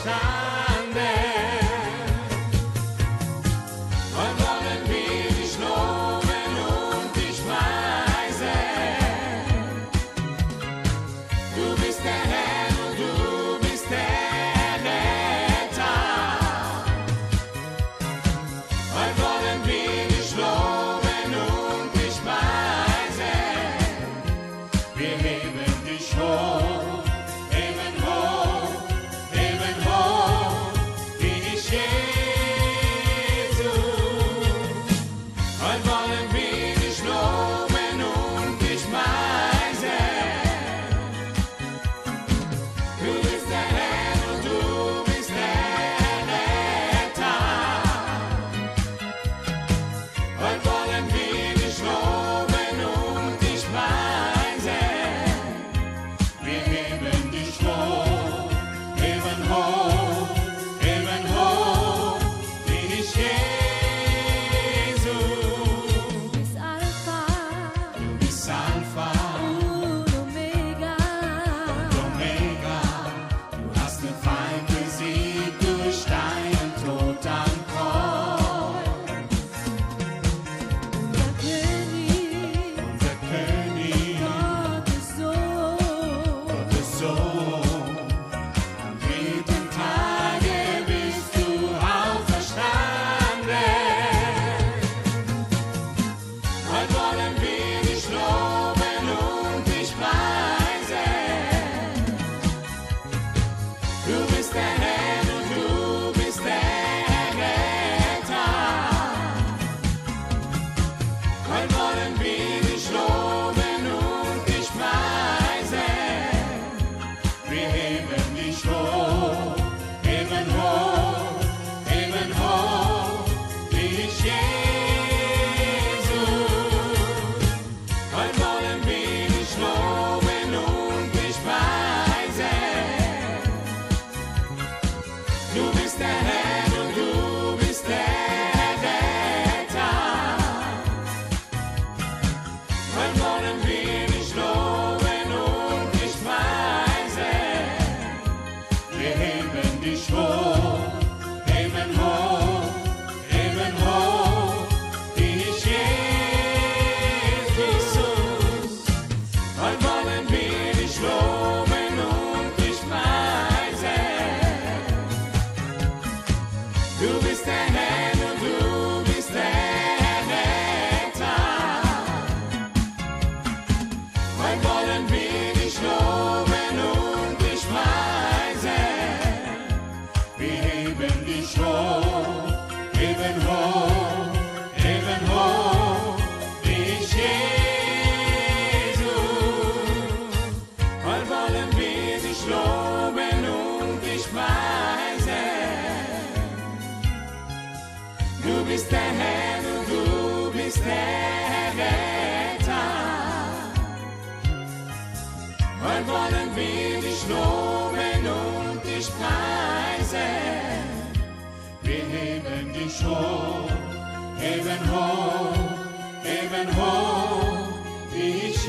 auferstanden. Und wollen wir dich loben und dich preisen. Du bist der Herr und du bist der Retter. Und wollen wir dich loben und dich preisen. Wir heben dich hoch, heben hoch, heben hoch, wie dich Jesus. Und wollen wir dich loben und dich preisen. Du bist der Herr und du bist der Retter. Und wollen wir dich loben und dich preisen. Wir heben dich hoch, heben hoch, heben hoch, wie dich Jesus. Du bist Alpha Du bist Alpha und Omega. und Omega. Du hast den Feind besiegt durch deinen Tod am Kreuz. Unser König, Unser König, Gottes Sohn. Gottes Sohn. Am dritten Tage bist du auferstanden. Heute wollen wir dich loben und dich preisen. Du bist der Herr und du bist der Retter. Heute wollen wir dich loben und dich preisen. Wir heben dich hoch, heben hoch, heben hoch, wie dich Jesus. Heute wollen wir dich loben und dich preisen. Du bist der Herr und du bist der Retter. Heute wollen wir dich loben und dich preisen. Wir heben dich hoch, heben hoch, heben hoch, wie dich Jesus. Heute wollen wir dich loben und dich preisen. Du bist der Herr und du bist der Retter. Heute wollen wir dich loben und dich preisen. Wir heben dich hoch, heben hoch, heben hoch, wie dich Jesus. Heute wollen wir dich loben und dich preisen. Du bist der Herr und du bist der Retter. Heute wollen wir dich loben und dich preisen. Wir heben dich hoch, heben hoch, heben hoch, wie dich